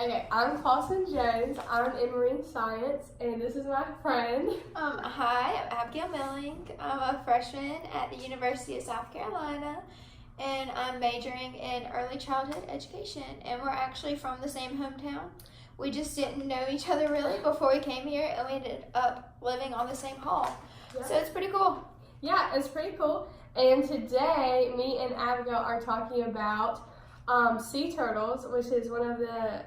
Okay, I'm Clausen Jones. I'm in marine science, and this is my friend. Hi, I'm Abigail Milling. I'm a freshman at the University of South Carolina, and I'm majoring in early childhood education, and we're actually from the same hometown. We just didn't know each other really before we came here, and we ended up living on the same hall. Yeah. So it's pretty cool. Yeah, it's pretty cool. And today, me and Abigail are talking about sea turtles, which is one of the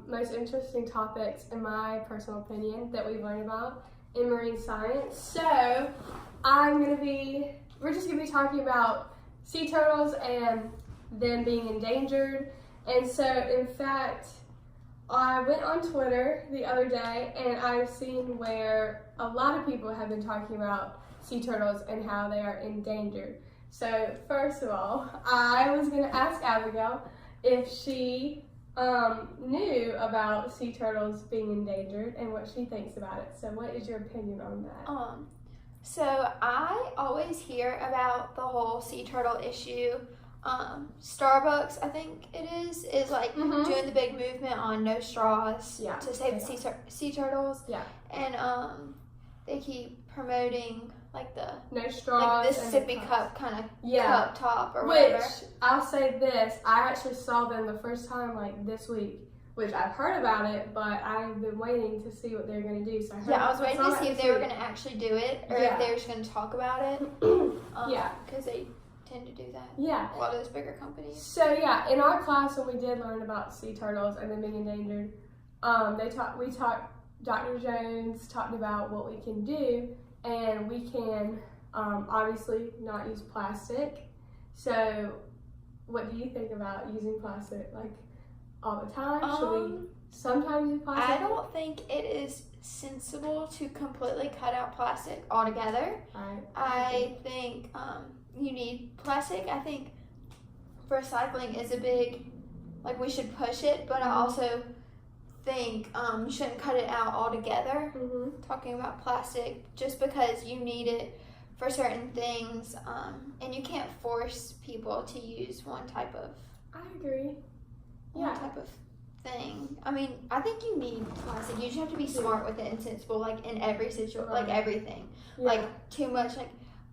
most interesting topics, in my personal opinion, that we've learned about in marine science. So we're just gonna be talking about sea turtles and them being endangered. And so, in fact, I went on Twitter the other day, and I've seen where a lot of people have been talking about sea turtles and how they are endangered. So, first of all, I was gonna ask Abigail if she knew about sea turtles being endangered and what she thinks about it. So what is your opinion on that? So I always hear about the whole sea turtle issue. Starbucks, I think it is like doing the big movement on no straws to save the sea turtles. Yeah. And they keep promoting like the no straws, like Mississippi cup kind of cup top or which, whatever. I'll say this, I actually saw them the first time like this week, which I've heard about it, but I've been waiting to see what they're going to do. So I was waiting to see if they were going to actually do it or if they were just going to talk about it. Because they tend to do that. Yeah. A lot of those bigger companies. So yeah, in our class when we did learn about sea turtles and them being endangered, Dr. Jones talked about what we can do, and we can obviously not use plastic. So what do you think about using plastic like all the time? Should we sometimes use plastic? I don't think it is sensible to completely cut out plastic altogether. Right. I think you need plastic. I think recycling is a big, like, we should push it, but I also think you shouldn't cut it out altogether. Talking about plastic, just because you need it for certain things, and you can't force people to use one type of type of thing. I mean, I think you need plastic. You just have to be smart with it and sensible, like in every situation, like everything. Like too much, like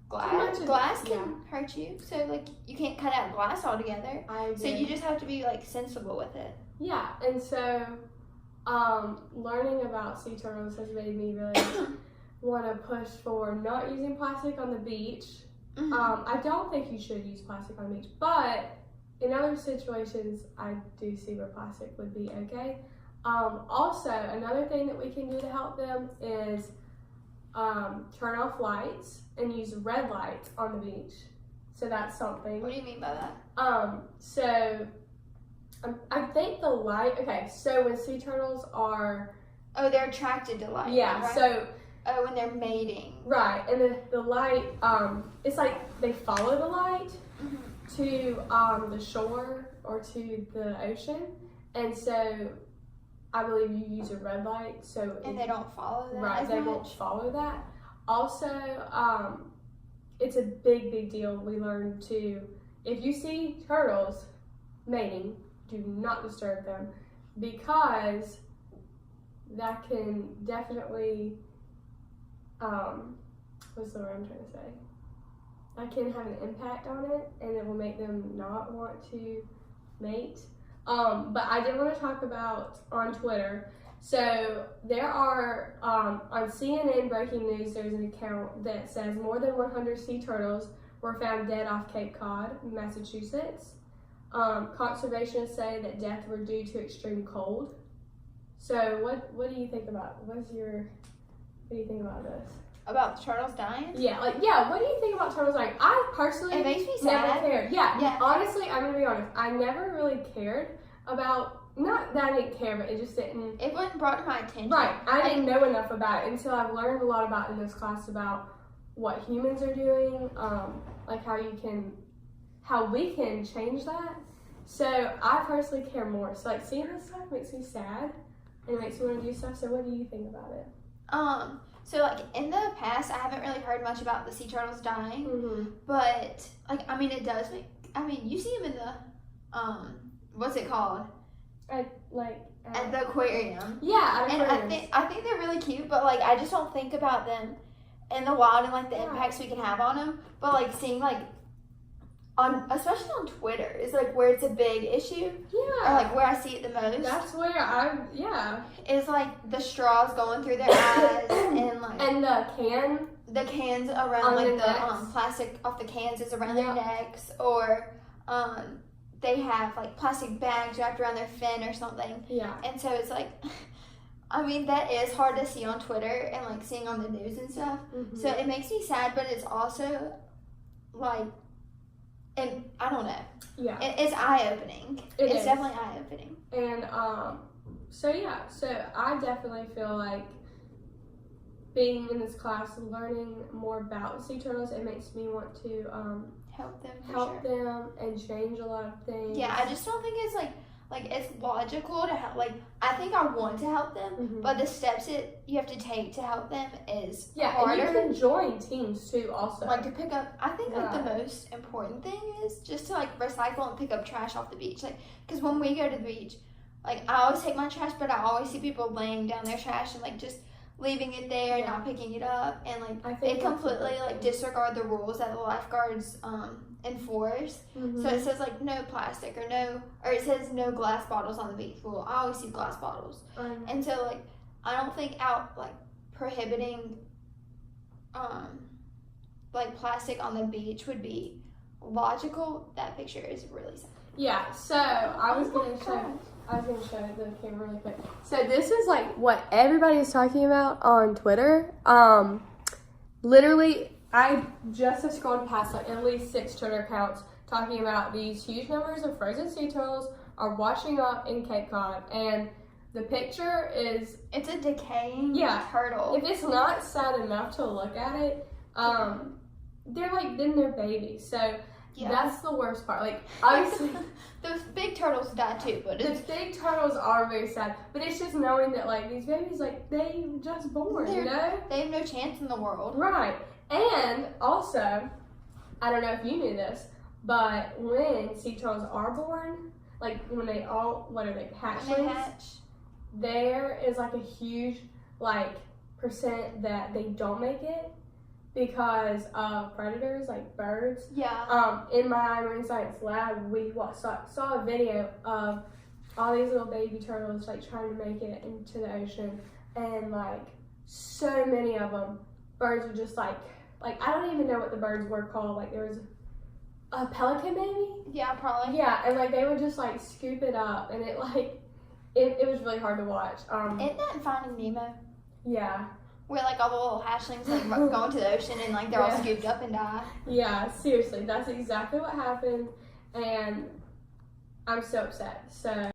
glass can hurt you, so like you can't cut out glass altogether. So you just have to be like sensible with it. Yeah, and so learning about sea turtles has made me really want to push for not using plastic on the beach. I don't think you should use plastic on the beach, but in other situations, I do see where plastic would be okay. Also, another thing that we can do to help them is turn off lights and use red lights on the beach. So that's something. What do you mean by that? So I think the light, so when sea turtles are... Oh, they're attracted to light. Yeah, right? so... Oh, when they're mating. Right, and the light, it's like they follow the light to the shore or to the ocean, and so I believe you use a red light. And they don't follow that. Right, they won't follow that. Also, it's a big deal. We learned to, if you see turtles mating, do not disturb them, because that can definitely, what's the word I'm trying to say? That can have an impact on it, and it will make them not want to mate. But I did want to talk about on Twitter. So there are, on CNN Breaking News, there's an account that says more than 100 sea turtles were found dead off Cape Cod, Massachusetts. Conservationists say that deaths were due to extreme cold. So what do you think about, what do you think about this? About the turtles dying? What do you think about turtles dying? I personally it makes me never sad. cared. Yeah, honestly, I'm gonna be honest. I never really cared about, not that I didn't care, but it just didn't. It wasn't brought to my attention. Right, I didn't know enough about it until I've learned a lot about in this class about what humans are doing, like how we can change that. So I personally care more. So like seeing this stuff makes me sad, and it makes me want to do stuff. So what do you think about it? So like in the past, I haven't really heard much about the sea turtles dying, but like, I mean, it does make, I mean, you see them in the, what's it called? like at the aquarium. Yeah, and I think they're really cute, but like I just don't think about them in the wild and like the impacts we can have on them. But like seeing like especially on Twitter is like where it's a big issue. Yeah. Or like where I see it the most. That's where is like the straws going through their eyes and like the cans around like the plastic off the cans is around their necks, or they have like plastic bags wrapped around their fin or something. Yeah. And so it's like, I mean, that is hard to see on Twitter and like seeing on the news and stuff. Mm-hmm. So it makes me sad, but it's also like, and I don't know. Yeah. It's eye-opening. It's definitely eye-opening. And so I definitely feel like being in this class and learning more about sea turtles, it makes me want to help them and change a lot of things. Yeah, I just don't think it's like it's logical to help. Like, I think I want to help them, but the steps you have to take to help them is harder. And you can join teams too, also. Like to pick up, I think like the most important thing is just to like recycle and pick up trash off the beach. Like, because when we go to the beach, like I always take my trash, but I always see people laying down their trash and like just leaving it there and not picking it up, and like they completely like disregard the rules that the lifeguards enforce. So it says like no plastic or it says no glass bottles on the beach. Well, I always see glass bottles, and so like I don't think prohibiting like plastic on the beach would be logical. That picture is really sad. Yeah, so I was gonna show the camera really quick. So this is like what everybody is talking about on Twitter. Literally, I just scrolled past like at least 6 Twitter accounts talking about these huge numbers of frozen sea turtles are washing up in Cape Cod, and the picture is it's a decaying turtle. If it's not sad enough to look at it, they're babies. So that's the worst part. Like obviously, those big turtles die too, but the big turtles are very sad. But it's just knowing that like these babies, like they just born, you know, they have no chance in the world, right? And also, I don't know if you knew this, but when sea turtles are born, like when they hatchlings, there is like a huge percent that they don't make it because of predators like birds. Yeah. In my marine science lab, we saw a video of all these little baby turtles like trying to make it into the ocean, and like so many of them, birds were just like I don't even know what the birds were called. Like there was a pelican maybe. Yeah, probably. Yeah, and like they would just like scoop it up, and it was really hard to watch. Isn't that in Finding Nemo? Yeah. Where like all the little hatchlings like go into the ocean and like they're all scooped up and die. Yeah, seriously, that's exactly what happened, and I'm so upset. So.